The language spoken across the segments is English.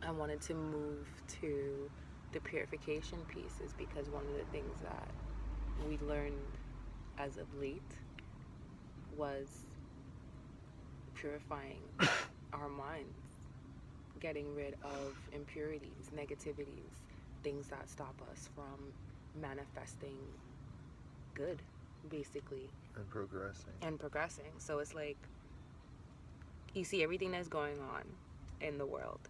I wanted to move to the purification pieces because one of the things that we learned as of late was purifying our minds, getting rid of impurities, negativities, things that stop us from manifesting good, basically. And progressing. So it's like, you see everything that's going on in the world,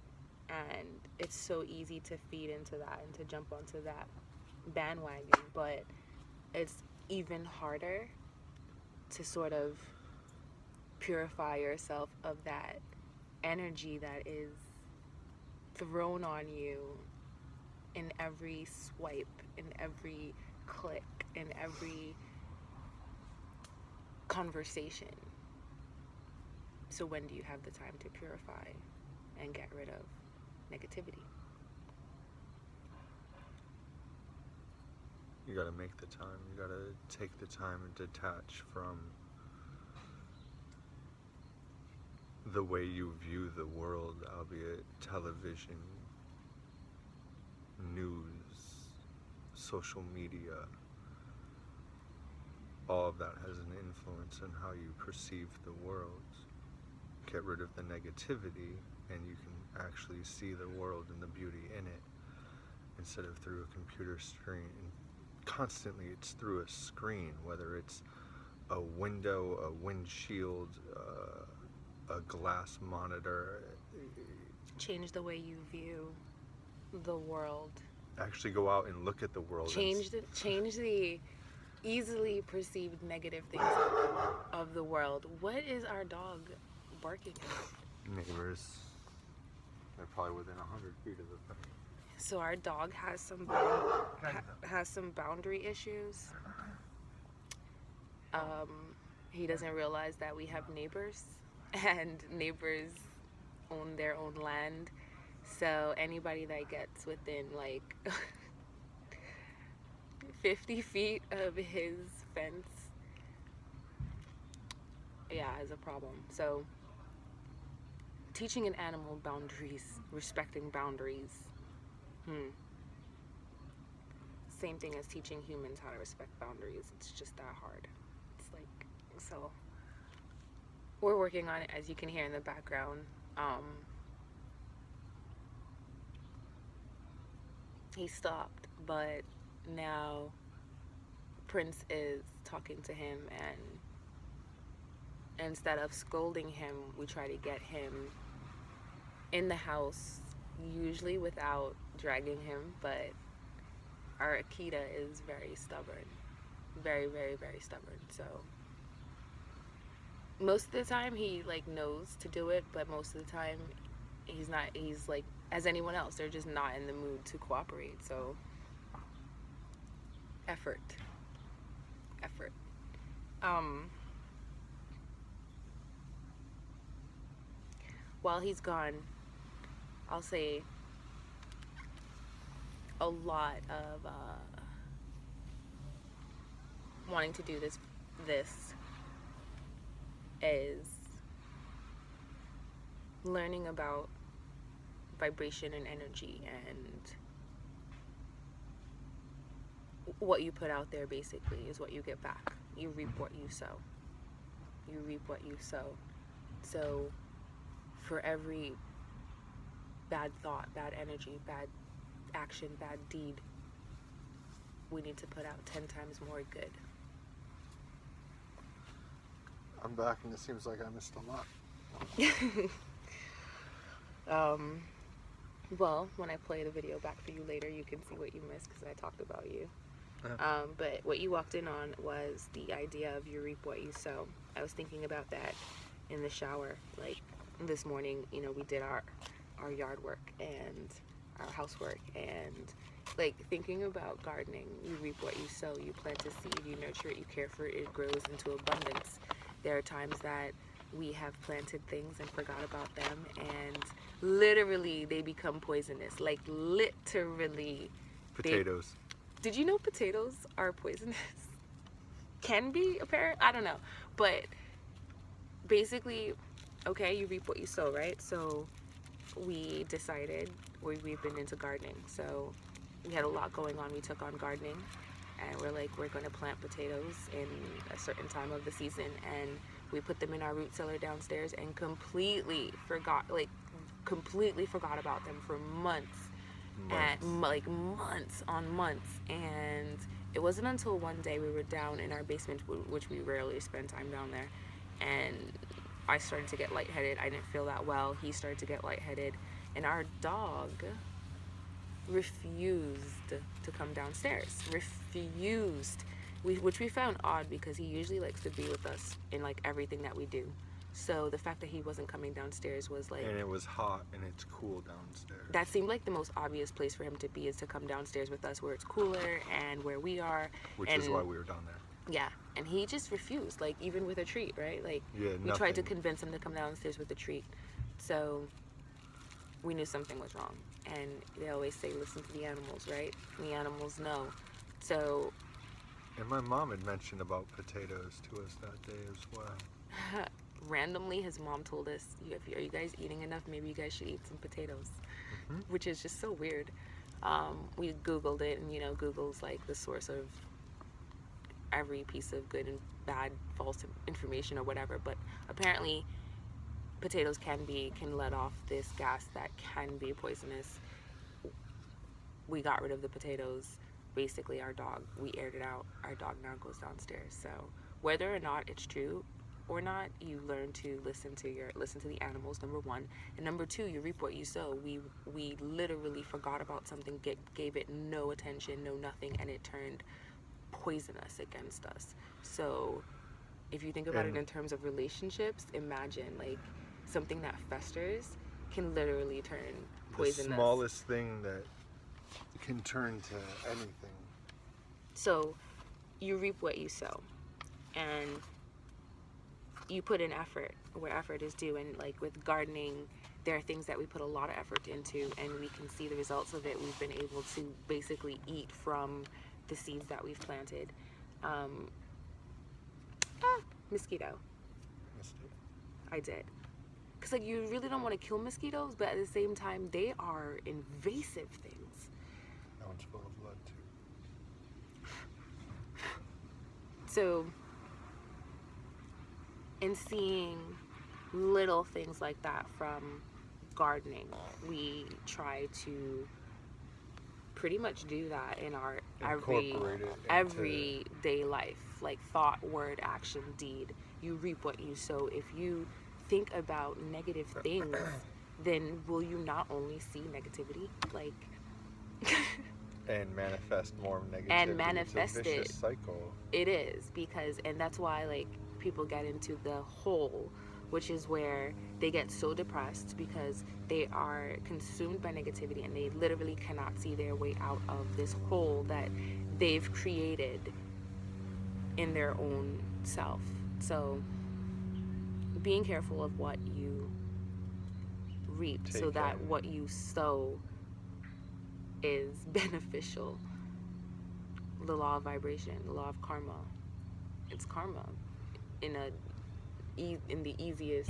and it's so easy to feed into that and to jump onto that bandwagon, but it's even harder to sort of purify yourself of that energy that is thrown on you in every swipe, in every click, in every conversation. So when do you have the time to purify and get rid of negativity? You gotta make the time. You gotta take the time and detach from the way you view the world, albeit television, news, social media. All of that has an influence on how you perceive the world. Get rid of the negativity, and you can actually see the world and the beauty in it, instead of through a computer screen. And constantly it's through a screen, whether it's a window, a windshield, a glass monitor. Change the way you view the world. Actually go out and look at the world. Change the easily perceived negative things of the world. What is our dog barking at? Neighbors. They're probably within 100 feet of the thing. So our dog has some boundary issues. He doesn't realize that we have neighbors, and neighbors own their own land. So anybody that gets within like 50 feet of his fence, yeah, is a problem. So teaching an animal boundaries, respecting boundaries, same thing as teaching humans how to respect boundaries. It's just that hard. It's like, so we're working on it, as you can hear in the background. He stopped, but now Prince is talking to him, and instead of scolding him, we try to get him in the house, usually without dragging him. But our Akita is very stubborn, very, very, very stubborn. So most of the time he like knows to do it, but most of the time he's not. He's like, as anyone else, they're just not in the mood to cooperate. So effort. While he's gone, I'll say a lot of wanting to do this is learning about vibration and energy, and what you put out there basically is what you get back. You reap what you sow. You reap what you sow. So for every bad thought, bad energy, bad action, bad deed, we need to put out 10 times more good. I'm back, and it seems like I missed a lot. Well, when I play the video back for you later, you can see what you missed because I talked about you. But what you walked in on was the idea of you reap what you sow. I was thinking about that in the shower. Like this morning, you know, we did our yard work and our housework, and like thinking about gardening. You reap what you sow. You plant a seed, you nurture it, you care for it, it grows into abundance. There are times that we have planted things and forgot about them, and literally they become poisonous. Like literally. Potatoes. Did you know potatoes are poisonous? Can be, apparent? I don't know. But basically, okay, you reap what you sow, right? So we decided we've been into gardening. So we had a lot going on. We took on gardening, and we're like, we're going to plant potatoes in a certain time of the season, and we put them in our root cellar downstairs and completely forgot about them for months. And like months on months. And it wasn't until one day we were down in our basement, which we rarely spend time down there, and I started to get lightheaded. I didn't feel that well. He started to get lightheaded, and our dog refused to come downstairs. Refused. Which we found odd, because he usually likes to be with us in like everything that we do. So the fact that he wasn't coming downstairs was like... And it was hot and it's cool downstairs. That seemed like the most obvious place for him to be, is to come downstairs with us where it's cooler and where we are. Which is why we were down there. Yeah, and he just refused, like even with a treat, right? Like we tried to convince him to come downstairs with a treat. So we knew something was wrong. And they always say, listen to the animals, right? And the animals know. So... And my mom had mentioned about potatoes to us that day as well. Randomly, his mom told us, are you guys eating enough? Maybe you guys should eat some potatoes. Mm-hmm. Which is just so weird. We Googled it, and Google's like the source of every piece of good and bad, false information or whatever. But apparently, potatoes can let off this gas that can be poisonous. We got rid of the potatoes. Basically, we aired it out. Our dog now goes downstairs. So whether or not it's true or not, you learn to listen to the animals, number one, and number two, you reap what you sow. We literally forgot about something, gave it no attention, no nothing, and it turned poisonous against us. So if you think about it in terms of relationships, imagine like something that festers can literally turn poisonous. The smallest thing that can turn to anything. So you reap what you sow, and you put in effort where effort is due. And like with gardening, there are things that we put a lot of effort into, and we can see the results of it. We've been able to basically eat from the seeds that we've planted. Mosquito. I did. Because like you really don't want to kill mosquitoes, but at the same time, they are invasive things. That one's full of blood too. So, in seeing little things like that from gardening, we try to pretty much do that in our everyday life, like thought, word, action, deed. You reap what you sow. If you think about negative things, then will you not only see negativity, like and manifest more negativity? And manifest it's a vicious cycle. It is, because, and that's why like people get into the hole, which is where they get so depressed because they are consumed by negativity and they literally cannot see their way out of this hole that they've created in their own self. So being careful of what you reap, so that what you sow is beneficial. The law of vibration, the law of karma. It's karma in the easiest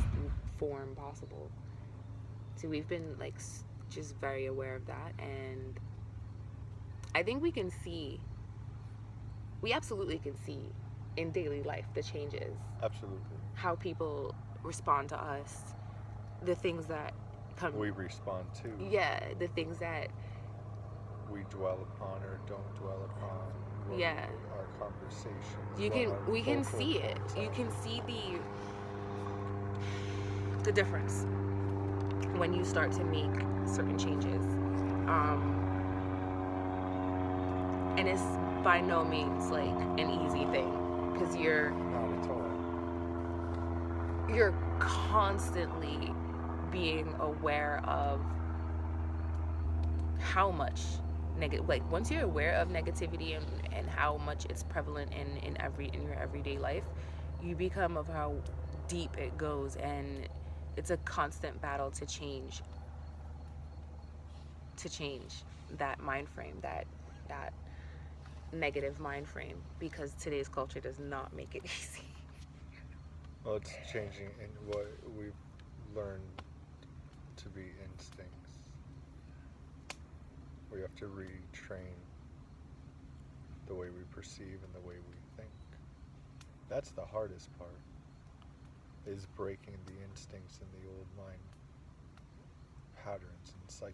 form possible. So we've been like just very aware of that, and I think we absolutely can see in daily life the changes. Absolutely. How people respond to us, the things that we respond to. Yeah, the things that we dwell upon or don't dwell upon. Yeah. Our conversations. We can see it. You can see the difference when you start to make certain changes. And it's by no means like an easy thing, because you're constantly being aware of how much like once you're aware of negativity and how much it's prevalent in your everyday life, you become of how deep it goes, and it's a constant battle to change that mind frame, that negative mind frame, because today's culture does not make it easy. Well, it's changing in what we've learned to be in instincts. We have to retrain the way we perceive and the way we think. That's the hardest part, is breaking the instincts and the old mind patterns and cycles.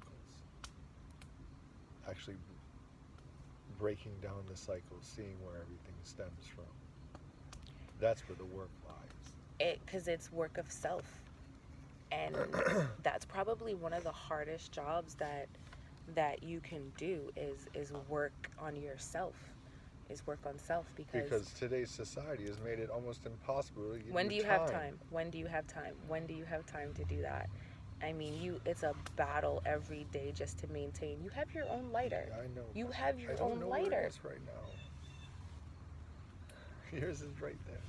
Actually breaking down the cycle, seeing where everything stems from. That's where the work lies. Because it's work of self. And that's probably one of the hardest jobs that you can do is work on yourself. Is work on self because today's society has made it almost impossible to get when do you time. have time? When do you have time? When do you have time to do that? I mean, it's a battle every day just to maintain. You have your own lighter. I know. You have your I don't own know lighter. Where it is right now. Yours is right there.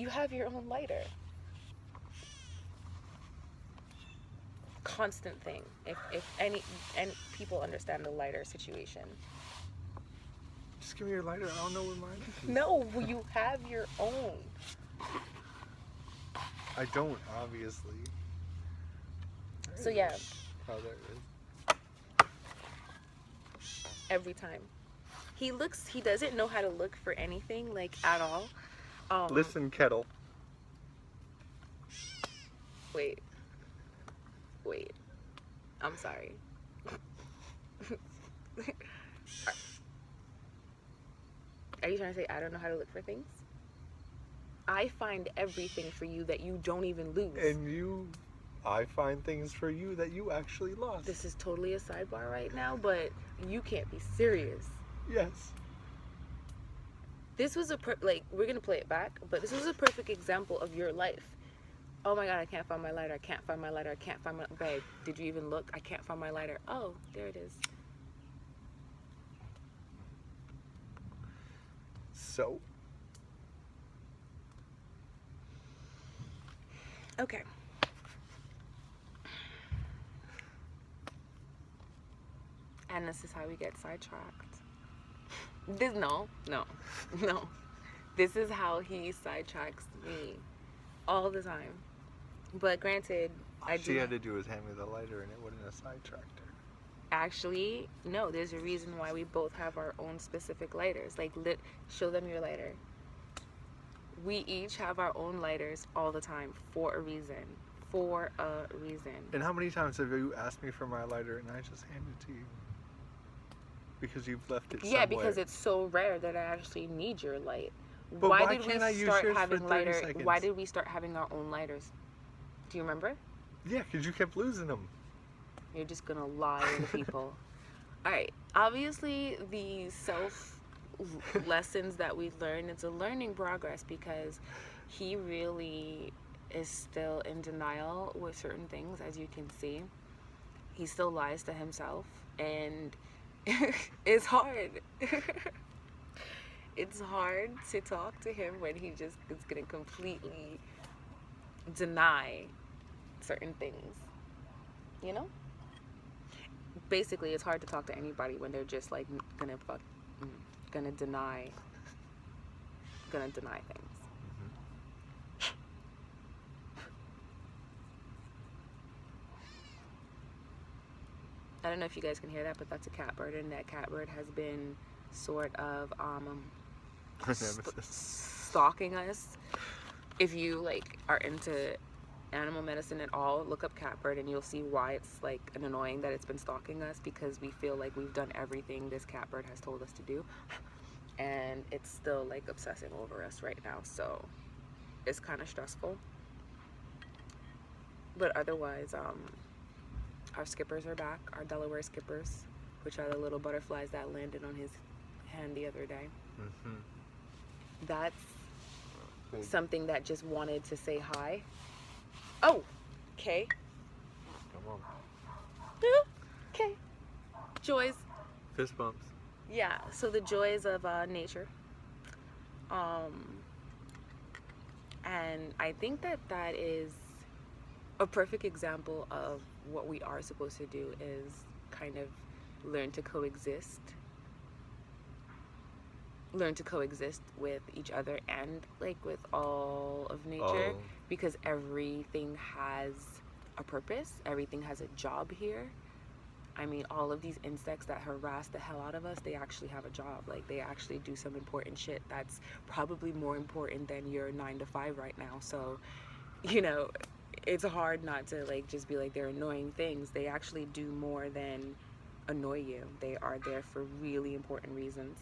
You have your own lighter. Constant thing. If any people understand the lighter situation. Just give me your lighter. I don't know where mine is. No, you have your own. I don't, obviously. So yeah. Oh, there it is. Every time. He doesn't know how to look for anything, like, at all. Listen, kettle. Wait. I'm sorry. Are you trying to say I don't know how to look for things? I find everything for you that you don't even lose. And I find things for you that you actually lost. This is totally a sidebar right now, but you can't be serious. Yes. This was we're gonna play it back, but this was a perfect example of your life. Oh my God, I can't find my lighter. I can't find my lighter. I can't find my... Babe, did you even look? I can't find my lighter. Oh, there it is. So? Okay. And this is how we get sidetracked. No. This is how he sidetracks me all the time. But granted, She had to do was hand me the lighter and it wouldn't have sidetracked her. Actually, no, there's a reason why we both have our own specific lighters. Like, show them your lighter. We each have our own lighters all the time for a reason. For a reason. And how many times have you asked me for my lighter and I just hand it to you? Because you've left it somewhere. Yeah, because it's so rare that I actually need your light. But why did we start having lighters? Why did we start having our own lighters? Do you remember? Yeah, because you kept losing them. You're just gonna lie to people. All right. Obviously, the self lessons that we learn, it's a learning progress because he really is still in denial with certain things, as you can see. He still lies to himself, and it's hard. It's hard to talk to him when he just is gonna completely deny certain things, you know? Basically, it's hard to talk to anybody when they're just like gonna deny things. Mm-hmm. I don't know if you guys can hear that, but that's a catbird, and that catbird has been sort of stalking us. If you are into animal medicine at all, look up catbird and you'll see why it's an annoying that it's been stalking us, because we feel like we've done everything this catbird has told us to do, and it's still obsessing over us right now. So it's kind of stressful, but otherwise our skippers are back, our Delaware skippers, which are the little butterflies that landed on his hand the other day. Mm-hmm. That's something that just wanted to say hi. Oh, okay. Come on. Okay. Joys. Fist bumps. Yeah, so the joys of nature. And I think that is a perfect example of what we are supposed to do, is kind of learn to coexist with each other and with all of nature, because everything has a purpose. Everything has a job here. I mean, all of these insects that harass the hell out of us, they actually have a job. Like, they actually do some important shit that's probably more important than your 9 to 5 right now. So, you know, it's hard not to, like, just be like, they're annoying things. They actually do more than annoy you. They are there for really important reasons.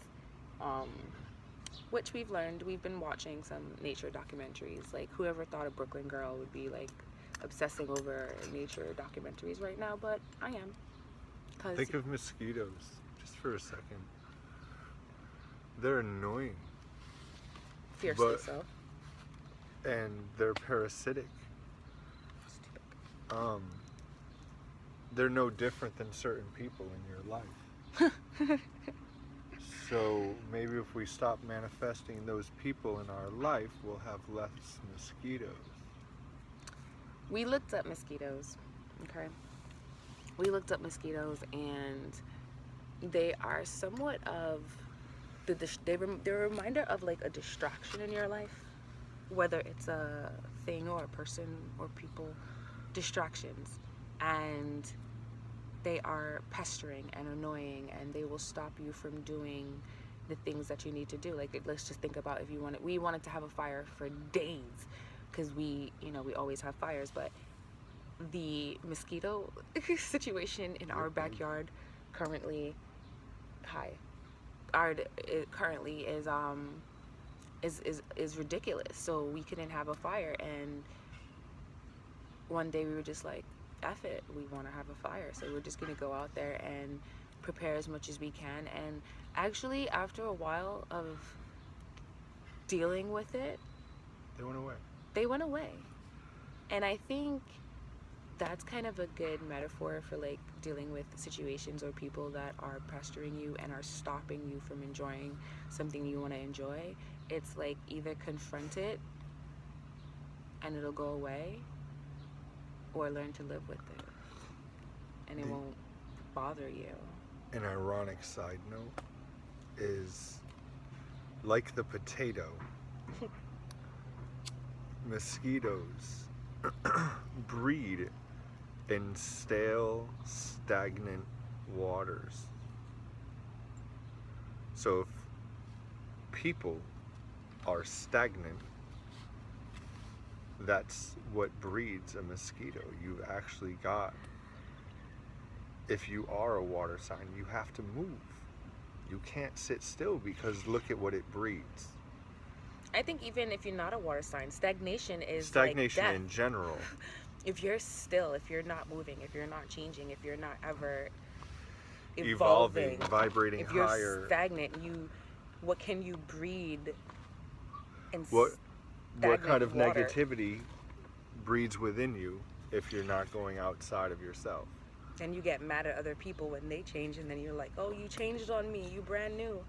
Which we've learned. We've been watching some nature documentaries. Like, whoever thought a Brooklyn girl would be, like, obsessing over nature documentaries right now, but I am. Think of mosquitoes, just for a second. They're annoying. Fiercely so. And they're parasitic. Stupid. They're no different than certain people in your life. So maybe if we stop manifesting those people in our life, we'll have less mosquitoes. We looked up mosquitoes, okay? We looked up mosquitoes, and they are somewhat of they're a reminder of, like, a distraction in your life, whether it's a thing or a person or people. Distractions, and they are pestering and annoying, and they will stop you from doing the things that you need to do. Like, let's just think about if we wanted to have a fire for days, because we always have fires, but the mosquito situation in our backyard currently is ridiculous. So we couldn't have a fire, and one day we were just like, F it, we want to have a fire, so we're just gonna go out there and prepare as much as we can. And actually, after a while of dealing with it, they went away. And I think that's kind of a good metaphor for, like, dealing with situations or people that are pestering you and are stopping you from enjoying something you want to enjoy. It's like, either confront it and it'll go away, or learn to live with it and it won't bother you. An ironic side note is, like the potato, mosquitoes breed in stale, stagnant waters. So if people are stagnant, that's what breeds a mosquito. You've actually got, if you are a water sign, you have to move. You can't sit still, because look at what it breeds. I think even if you're not a water sign, stagnation is Stagnation like death. in general. If you're still, if you're not moving, if you're not changing, if you're not ever evolving, vibrating if you're higher. stagnant, what can you breed in What kind of water? negativity breeds within you if you're not going outside of yourself? And you get mad at other people when they change, and then you're like, oh, you changed on me, you brand new.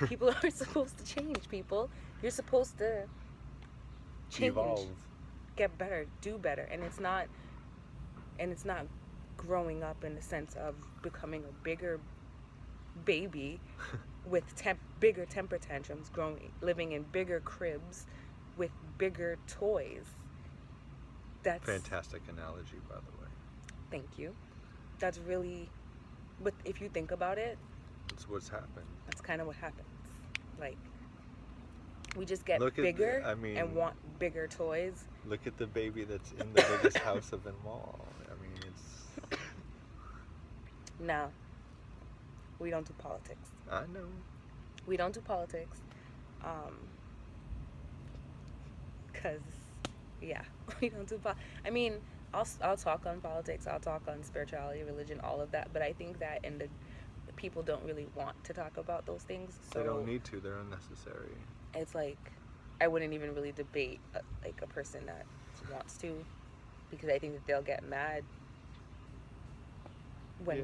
People aren't supposed to change, people. You're supposed to change. Evolve. Get better, do better. And it's not growing up in the sense of becoming a bigger baby with bigger temper tantrums, living in bigger cribs with bigger toys. That's fantastic analogy, by the way. Thank you. That's really, but if you think about it, that's what's happened. That's kind of what happens. Like, we just get bigger and want bigger toys. Look at the baby that's in the biggest house of them all. I mean, it's... No. We don't do politics. I know. We don't do politics. Because, yeah, we don't do I mean, I'll talk on politics, I'll talk on spirituality, religion, all of that, but I think that people don't really want to talk about those things. So they don't need to. They're unnecessary. It's like, I wouldn't even really debate a person that wants to, because I think that they'll get mad when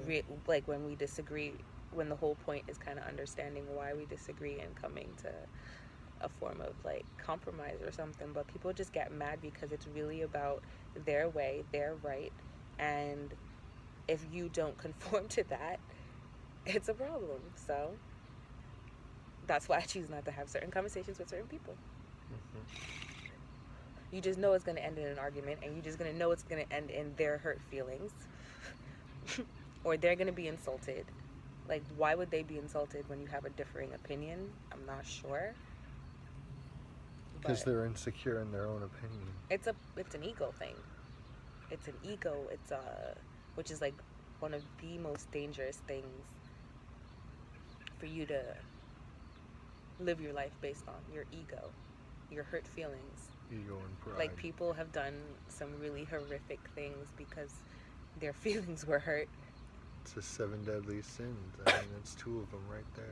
when we disagree, when the whole point is kind of understanding why we disagree and coming to a form of, like, compromise or something. But people just get mad because it's really about their way, their right, and if you don't conform to that, it's a problem. So that's why I choose not to have certain conversations with certain people. You just know it's going to end in an argument, and you're just going to know it's going to end in their hurt feelings. Or they're going to be insulted. Like, why would they be insulted when you have a differing opinion? I'm not sure. Because they're insecure in their own opinion. It's an ego thing. It's an ego. Which is like one of the most dangerous things for you to live your life based on. Your ego, your hurt feelings. Ego and pride. Like, people have done some really horrific things because their feelings were hurt. It's the 7 deadly sins. I mean, that's 2 of them right there.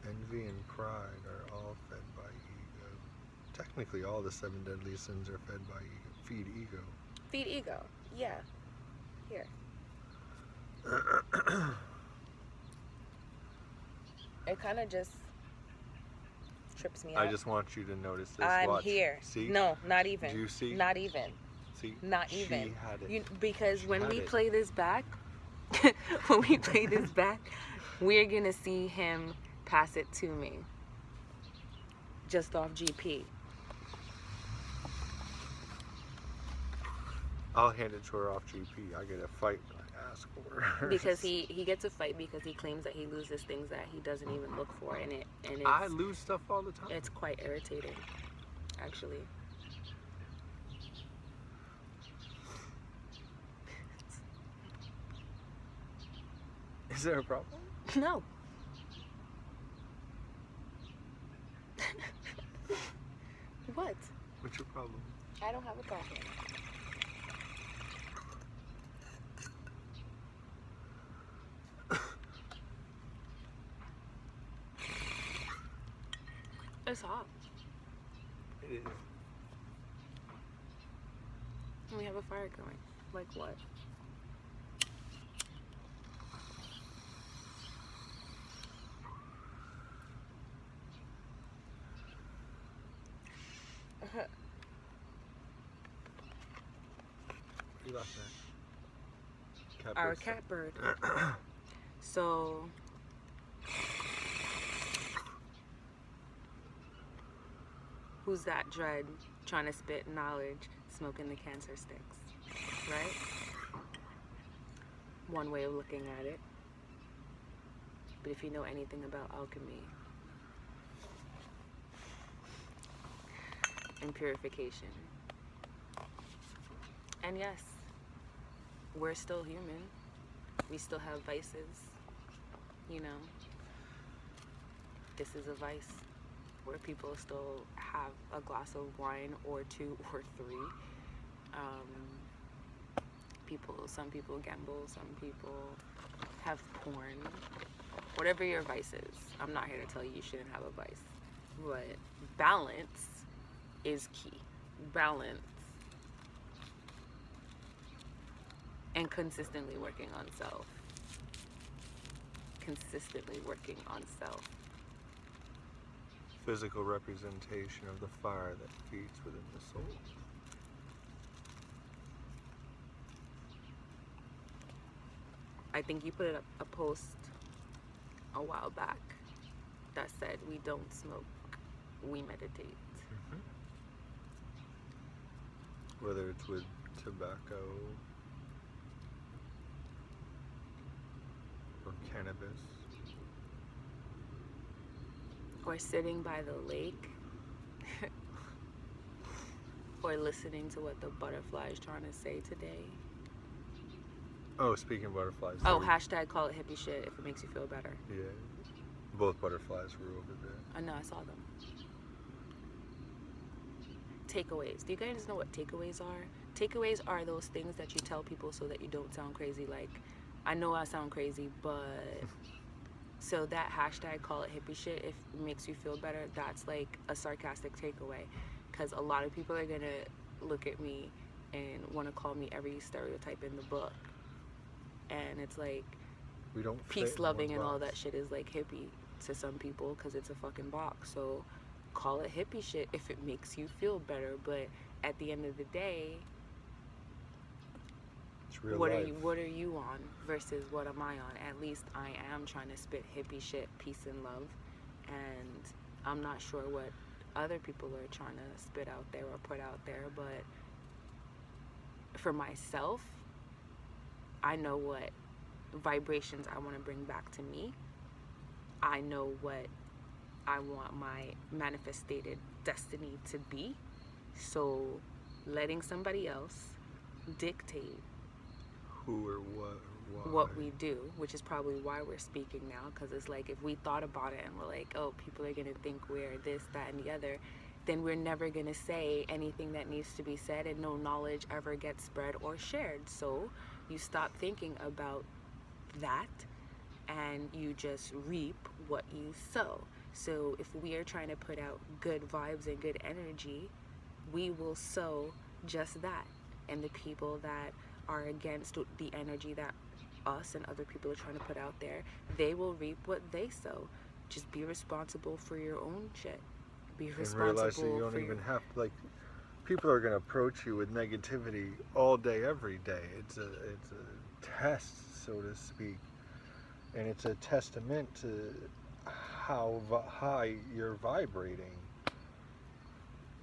Envy and pride are all fed by ego. Technically, all the 7 deadly sins are fed by ego. Feed ego. Feed ego. Yeah. Here. It kind of just trips me out. I just want you to notice this. I'm Watch. here. See? No, not even. Do you see? Not even. See? Not even. She had it. Because She when had we it. play this back, we're going to see him pass it to me. Just off GP. I'll hand it to her off GP. I get a fight when I ask for her. Because he gets a fight because he claims that he loses things that he doesn't even look for in it. And I lose stuff all the time. it's quite irritating, actually. Is there a problem? No. What? What's your problem? I don't have a problem. It's hot. It is. And we have a fire going. Like what? You lost that. Our cat bird. So who's that dread trying to spit knowledge, smoking the cancer sticks, right? One way of looking at it. But if you know anything about alchemy and purification, and yes, we're still human. We still have vices, you know. This is a vice where people still have a glass of wine or 2 or 3. Some people gamble, some people have porn. Whatever your vice is, I'm not here to tell you you shouldn't have a vice. But balance is key. Balance. And consistently working on self. Consistently working on self. Physical representation of the fire that feeds within the soul. I think you put up a post a while back that said, we don't smoke, we meditate. Mm-hmm. Whether it's with tobacco or cannabis. Or sitting by the lake. Or listening to what the butterfly is trying to say today. Oh, speaking of butterflies. Oh, hashtag call it hippie shit if it makes you feel better. Yeah. Both butterflies were over there. I know, I saw them. Takeaways. Do you guys know what takeaways are? Takeaways are those things that you tell people so that you don't sound crazy. Like, I know I sound crazy, but... So that hashtag call it hippie shit if it makes you feel better, that's like a sarcastic takeaway. Because a lot of people are going to look at me and want to call me every stereotype in the book. And it's like, we don't peace loving and all that shit is like hippie to some people because it's a fucking box. So call it hippie shit if it makes you feel better. But at the end of the day, it's real what life. are you on versus what am I on? At least I am trying to spit hippie shit, peace and love. And I'm not sure what other people are trying to spit out there or put out there, but for myself, I know what vibrations I want to bring back to me. I know what I want my manifested destiny to be. So letting somebody else dictate who or what or why. what we do, which is probably why we're speaking now, because it's like if we thought about it and we're like, oh, people are going to think we're this, that, and the other, then we're never going to say anything that needs to be said, and no knowledge ever gets spread or shared. So you stop thinking about that and you just reap what you sow. So if we are trying to put out good vibes and good energy, we will sow just that. And the people that are against the energy that us and other people are trying to put out there, they will reap what they sow. Just be responsible for your own shit. Be responsible. And realize that you don't even have to, like, people are going to approach you with negativity all day, every day. It's a test, so to speak. And it's a testament to how high you're vibrating.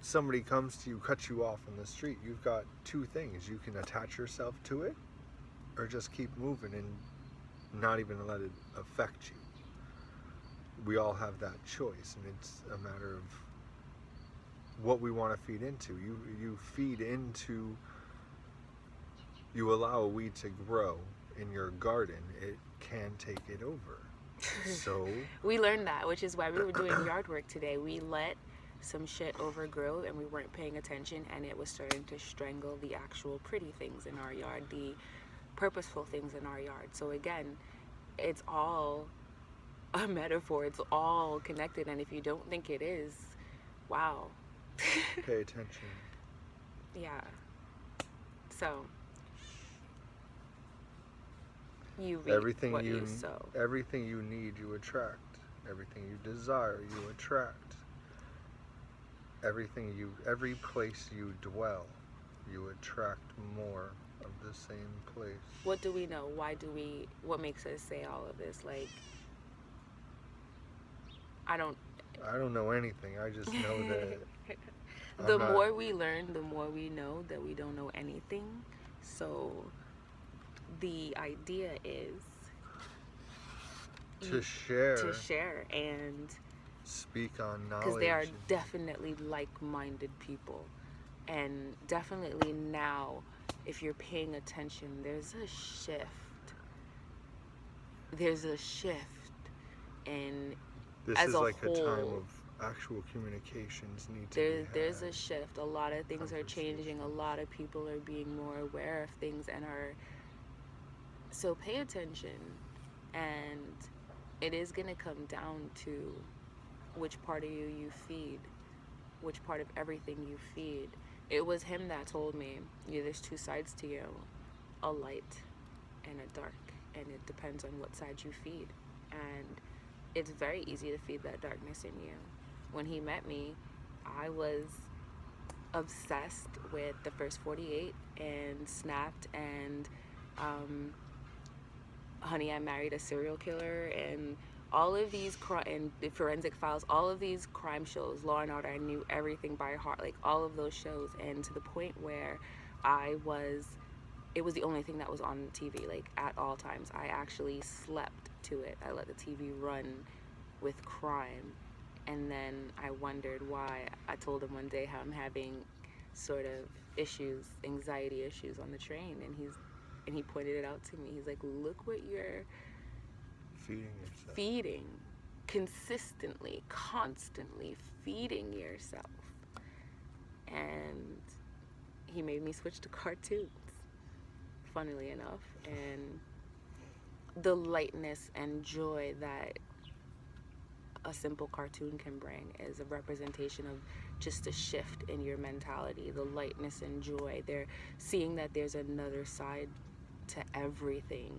Somebody comes to you, cuts you off on the street, you've got two things. You can attach yourself to it, or just keep moving and not even let it affect you. We all have that choice, and it's a matter of what we want to feed into. You feed into, you allow a weed to grow in your garden, it can take it over. So we learned that, which is why we were doing yard work today. We let some shit overgrow and we weren't paying attention, and it was starting to strangle the actual pretty things in our yard, the purposeful things in our yard. So again, it's all a metaphor, it's all connected, and if you don't think it is, wow. pay attention. Yeah. So you reap Everything what you sow. Everything you need, you attract. Everything you desire, you attract. Every place you dwell, you attract more of the same place. What do we know? What makes us say all of this? Like, I don't know anything. I just know that the more we learn, the more we know that we don't know anything. So the idea is to share and speak on knowledge, because there are definitely like-minded people, and definitely now, if you're paying attention, there's a shift and this as is a like whole, a time of actual communications need to be had. There's a shift. A lot of things are changing. A lot of people are being more aware of things and are, so pay attention. And it is going to come down to which part of you feed, which part of everything you feed. It was him that told me, there's two sides to you, a light and a dark, and it depends on what side you feed. And it's very easy to feed that darkness in you. When he met me, I was obsessed with the first 48 and Snapped and Honey, I Married a Serial Killer and all of these and the Forensic Files, all of these crime shows, Law and Order. I knew everything by heart, like all of those shows, and to the point where it was the only thing that was on TV, like at all times. I actually slept to it. I let the TV run with crime, and then I wondered why. I told him one day how I'm having sort of issues, anxiety issues on the train, and he pointed it out to me. He's like, look what you're feeding consistently, constantly feeding yourself. And he made me switch to cartoons, funnily enough, and the lightness and joy that a simple cartoon can bring is a representation of just a shift in your mentality, the lightness and joy. They're seeing that there's another side to everything.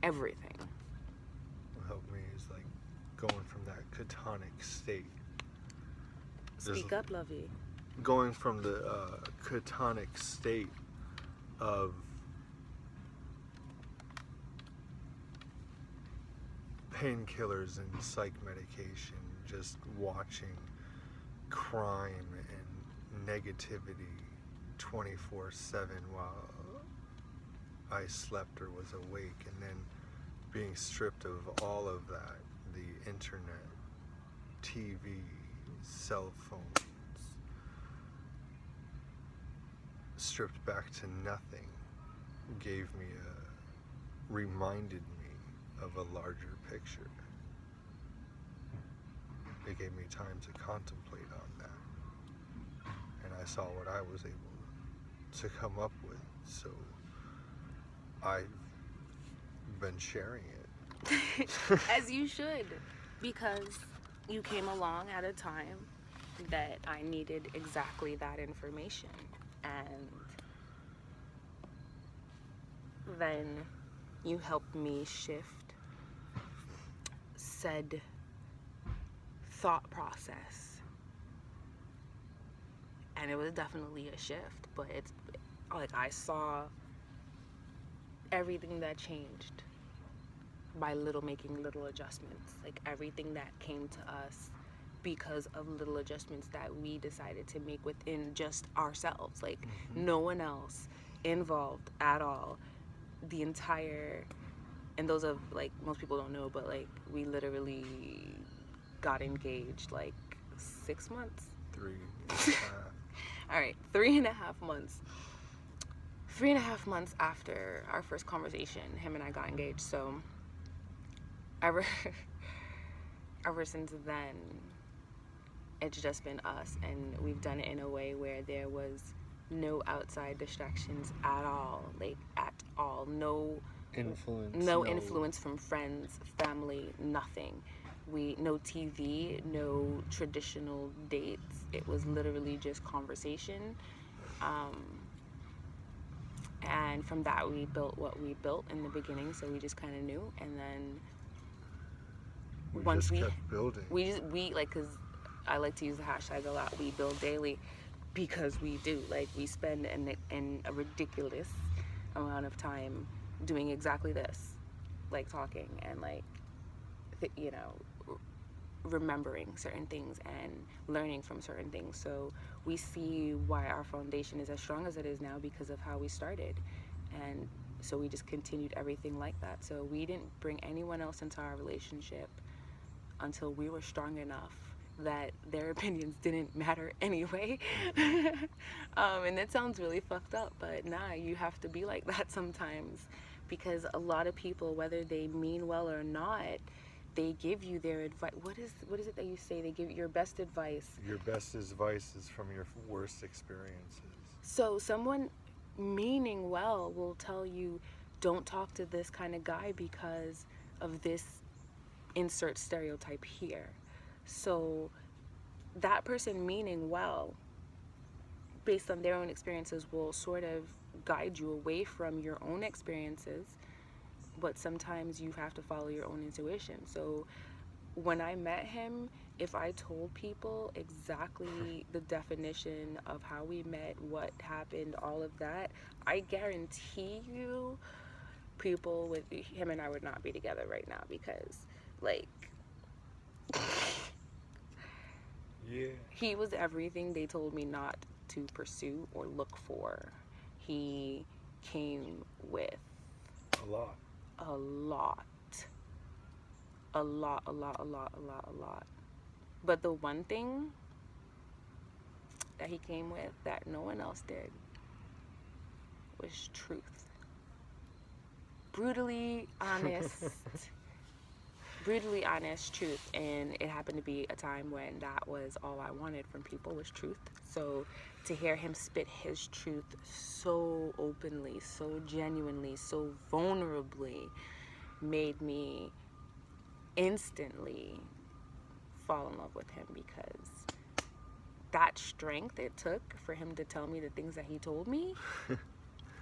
What helped me is like going from that catonic state. Speak up, lovey. Going from the catonic state of painkillers and psych medication just watching crime and negativity 24/7 while I slept or was awake, and then being stripped of all of that, the internet, TV, cell phones, stripped back to nothing, reminded me of a larger picture. It gave me time to contemplate on that. And I saw what I was able to come up with. So I've been sharing it. As you should, because you came along at a time that I needed exactly that information. And then you helped me shift said thought process. And it was definitely a shift, but it's like I saw everything that changed by making little adjustments. Like everything that came to us because of little adjustments that we decided to make within just ourselves. Like no one else involved at all. The entire, and those of like most people don't know, but like we literally got engaged like 6 months. 3.5. All right, 3.5 months. 3.5 months after our first conversation, him and I got engaged. So ever since then, it's just been us, and we've done it in a way where there was no outside distractions at all, like at all. No influence from friends, family, nothing. No TV, no traditional dates. It was literally just conversation. And from that, we built what we built in the beginning. So we just kind of knew, and then once we kept building, we like, because I like to use the hashtag a lot. We build daily, because we do. Like we spend a ridiculous amount of time doing exactly this, like talking and like remembering certain things and learning from certain things. So we see why our foundation is as strong as it is now because of how we started. And so we just continued everything like that. So we didn't bring anyone else into our relationship until we were strong enough that their opinions didn't matter anyway. And that sounds really fucked up, but nah, you have to be like that sometimes, because a lot of people, whether they mean well or not, they give you their advice. What is it that you say? They give you your best advice. Your best advice is from your worst experiences. So someone meaning well will tell you, don't talk to this kind of guy because of this insert stereotype here. So that person meaning well, based on their own experiences, will sort of guide you away from your own experiences. But sometimes you have to follow your own intuition. So when I met him, if I told people exactly the definition of how we met, what happened, all of that, I guarantee you people with him and I would not be together right now, because like yeah, he was everything they told me not to pursue or look for. He came with a lot. But the one thing that he came with that no one else did was truth. Brutally honest truth. And it happened to be a time when that was all I wanted from people, was truth. So to hear him spit his truth so openly, so genuinely, so vulnerably, made me instantly fall in love with him, because that strength it took for him to tell me the things that he told me,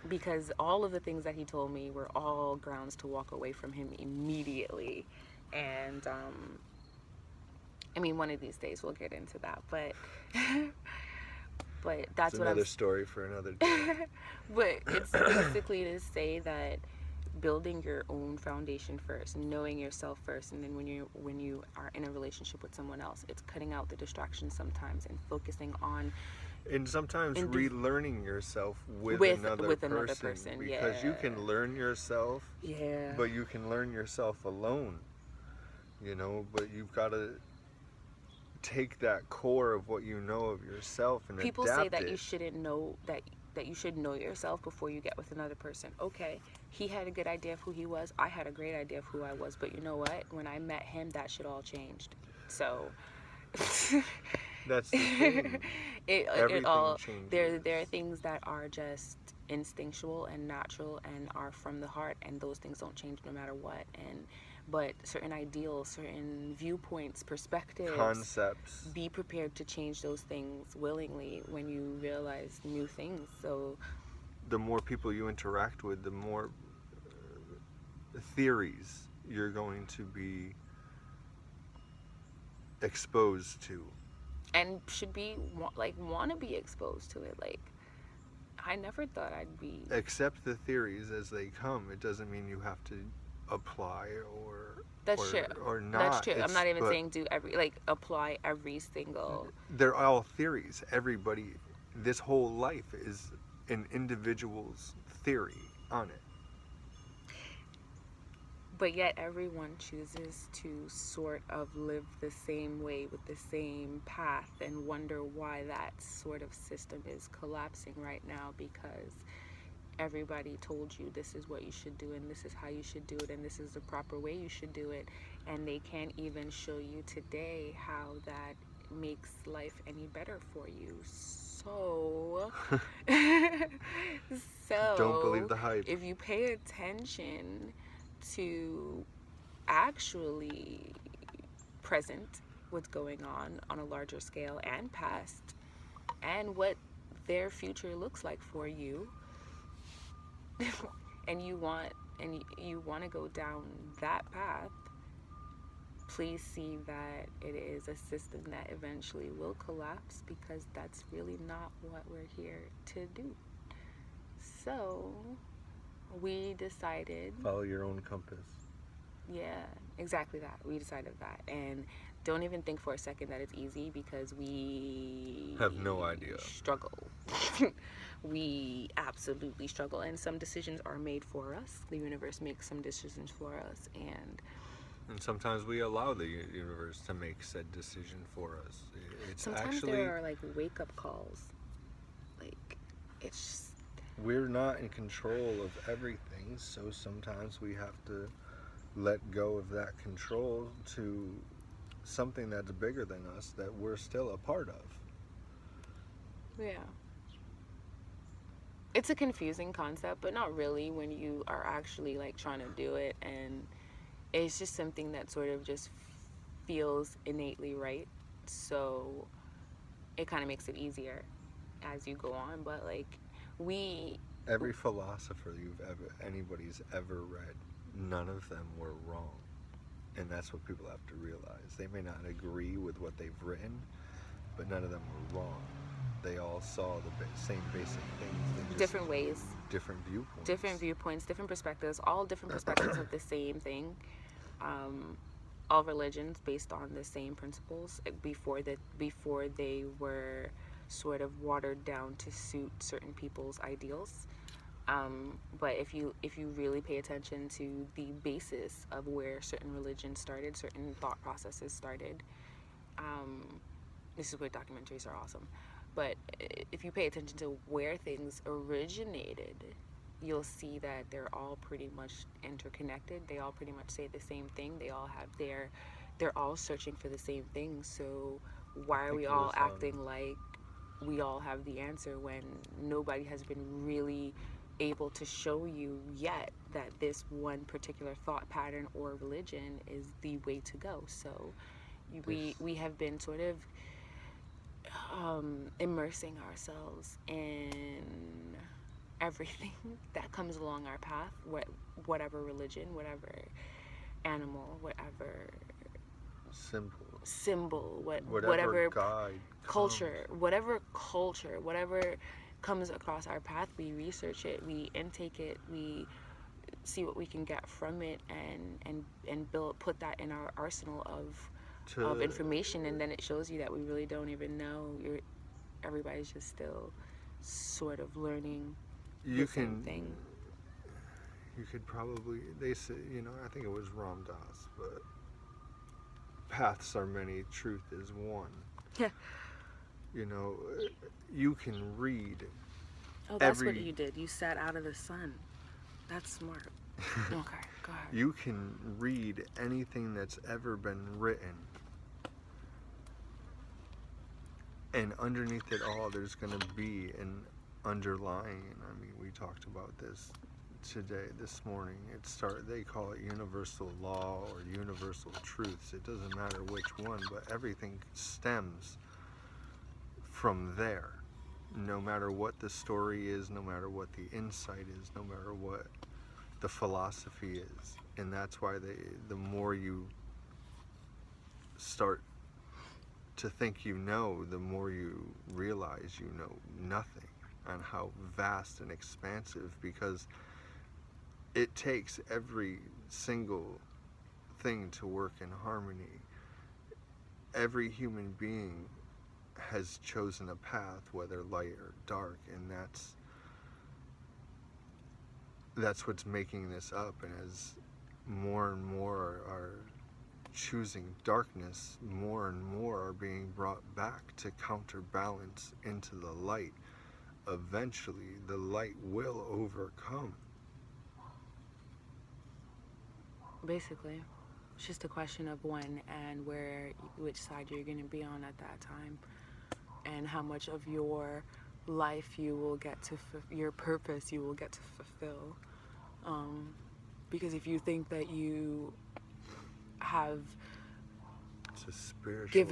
because all of the things that he told me were all grounds to walk away from him immediately. And I mean, one of these days we'll get into that, but that's another story for another day. But it's basically to say that building your own foundation first, knowing yourself first, and then when you are in a relationship with someone else, it's cutting out the distractions sometimes and focusing on And sometimes relearning yourself with another person, because you can learn yourself, but you can learn yourself alone, but you've got to take that core of what you know of yourself and people adapt say that it. you shouldn't know that you should know yourself before you get with another person. Okay, he had a good idea of who he was, I had a great idea of who I was, but you know what, when I met him, that shit all changed. So that's the thing. Everything changes. There are things that are just instinctual and natural and are from the heart, and those things don't change no matter what. But certain ideals, certain viewpoints, perspectives, concepts, be prepared to change those things willingly when you realize new things. So the more people you interact with, the more theories you're going to be exposed to, and should be want to be exposed to it. Like, I never thought I'd be... Accept the theories as they come. It doesn't mean you have to apply or not. That's true. I'm not even saying apply every single... They're all theories. Everybody, this whole life is an individual's theory on it. But yet everyone chooses to sort of live the same way with the same path, and wonder why that sort of system is collapsing right now, because everybody told you this is what you should do, and this is how you should do it, and this is the proper way you should do it, and they can't even show you today how that makes life any better for you. So don't believe the hype. If you pay attention to actually present what's going on a larger scale, and past, and what their future looks like for you, and you want to go down that path, please see that it is a system that eventually will collapse, because that's really not what we're here to do. So we decided... Follow your own compass. Yeah, exactly that. We decided that. And don't even think for a second that it's easy, because we... have no idea. Struggle. We absolutely struggle. And some decisions are made for us. The universe makes some decisions for us. And sometimes we allow the universe to make said decision for us. Sometimes there are wake-up calls. It's just... We're not in control of everything, so sometimes we have to let go of that control to something that's bigger than us, that we're still a part of. Yeah. It's a confusing concept, but not really when you are actually trying to do it, and it's just something that sort of just feels innately right. So it kind of makes it easier as you go on, but every philosopher anybody's ever read, none of them were wrong, and that's what people have to realize. They may not agree with what they've written, but none of them were wrong. They all saw the same basic things. Different ways, different viewpoints, different perspectives, all different perspectives of the same thing. All religions based on the same principles before they were sort of watered down to suit certain people's ideals. But if you really pay attention to the basis of where certain religions started, certain thought processes started, this is where documentaries are awesome. But if you pay attention to where things originated, you'll see that they're all pretty much interconnected. They all pretty much say the same thing. They're all searching for the same thing. So why are we all acting like we all have the answer when nobody has been really able to show you yet that this one particular thought pattern or religion is the way to go? So we have been sort of immersing ourselves in everything that comes along our path, whatever religion, whatever animal, whatever symbol, whatever guide culture, whatever comes across our path, we research it, we intake it, we see what we can get from it, and put that in our arsenal of To information, and then it shows you that we really don't even know. Everybody's just still sort of learning you the same can thing. you could probably, they say, I think it was Ram Dass, but paths are many, truth is one. Yeah. You can read Oh, that's every what you did. You sat out of the sun. That's smart. Okay, go ahead. you can read anything that's ever been written, and underneath it all there's going to be an underlying, I mean, we talked about this this morning. They call it universal law or universal truths. It doesn't matter which one, but everything stems from there. No matter what the story is, no matter what the insight is, no matter what the philosophy is. And that's why the more you start to think the more you realize you know nothing, and how vast and expansive, because it takes every single thing to work in harmony. Every human being has chosen a path, whether light or dark, and that's what's making this up. And as more and more are choosing darkness, more and more are being brought back to counterbalance into the light. Eventually the light will overcome. Basically, it's just a question of when and which side you're going to be on at that time, and how much of your life you will get to your purpose you will get to fulfill. Because if you think that you have It's a spiritual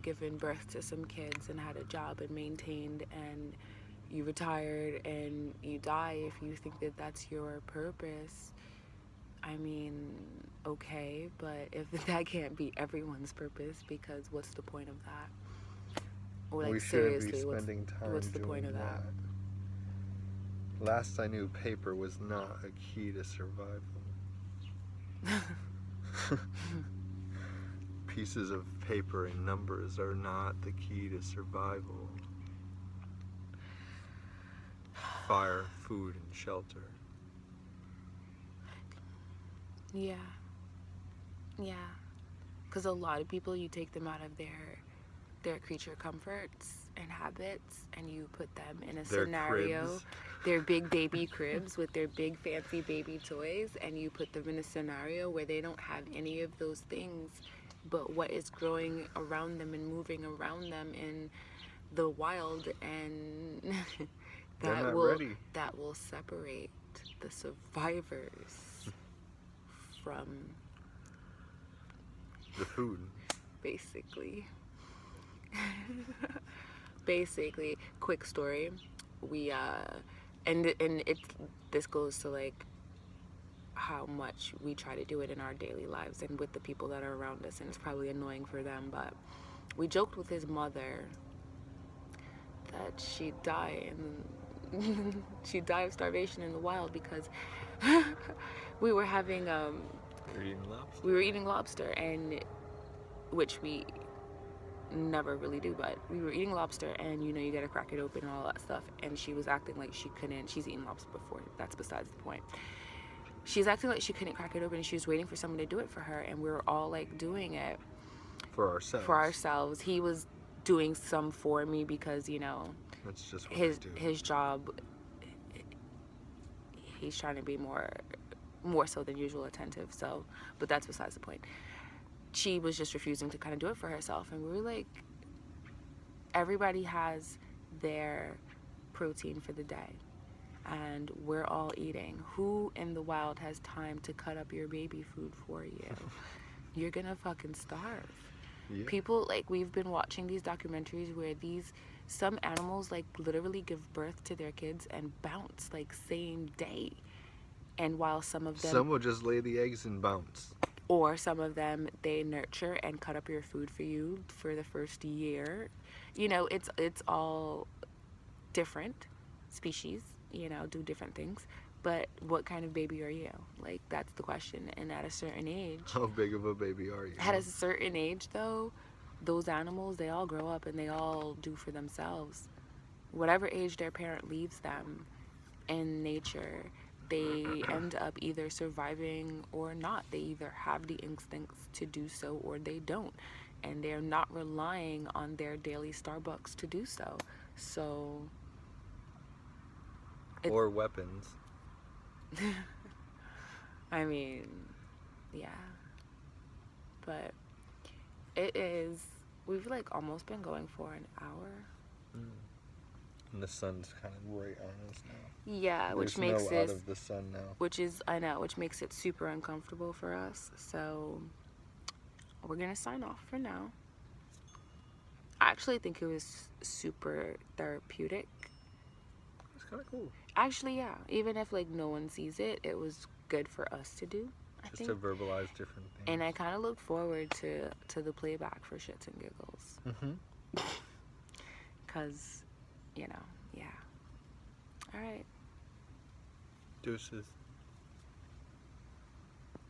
given birth to some kids and had a job and maintained, and you retired and you die, if you think that that's your purpose, I mean, okay, but if that can't be everyone's purpose, because what's the point of that? Or we shouldn't be spending time what's the doing point of that? Last I knew, paper was not a key to survival. Pieces of paper and numbers are not the key to survival. Fire, food, and shelter. Yeah. Because a lot of people, you take them out of their creature comforts and habits, and you put them in a scenario, cribs. their big baby cribs with their big fancy baby toys, and you put them in a scenario where they don't have any of those things, but what is growing around them and moving around them in the wild, and that will separate the survivors from the food. Basically, quick story. We and this goes to like how much we try to do it in our daily lives and with the people that are around us, and it's probably annoying for them, but we joked with his mother that she'd die of starvation in the wild, because we were having we were eating lobster, and which we never really do, but we were eating lobster, and you gotta crack it open and all that stuff, and she was acting like she couldn't. She's eaten lobster before, that's besides the point. She's acting like she couldn't crack it open, and she was waiting for someone to do it for her, and we were all like doing it for ourselves. He was doing some for me, because that's just what his job, he's trying to be more so than usual attentive, so, but that's besides the point. She was just refusing to kind of do it for herself, and we were like, everybody has their protein for the day, and we're all eating. Who in the wild has time to cut up your baby food for you? You're gonna fucking starve. Yeah. People, like, we've been watching these documentaries where some animals like literally give birth to their kids and bounce like same day, and while some will just lay the eggs and bounce. Or some of them, they nurture and cut up your food for you for the first year. It's all different species, do different things. But what kind of baby are you? Like, that's the question. And at a certain age, How big of a baby are you? at a certain age, though, those animals, they all grow up and they all do for themselves. Whatever age their parent leaves them in nature, they end up either surviving or not. They either have the instincts to do so or they don't. And they're not relying on their daily Starbucks to do so. So... Or weapons. I mean, yeah. But it is... We've, like, almost been going for an hour. And the sun's kind of right on us now. Yeah, which makes no it... out of the sun now. Which makes it super uncomfortable for us. So, we're gonna sign off for now. I actually think it was super therapeutic. It's kind of cool. Actually, yeah. Even if, like, no one sees it, it was good for us to do, I Just think. to verbalize different things. And I kind of look forward to the playback for shits and giggles. Mm-hmm. Because, you know, yeah. All right. Deuces.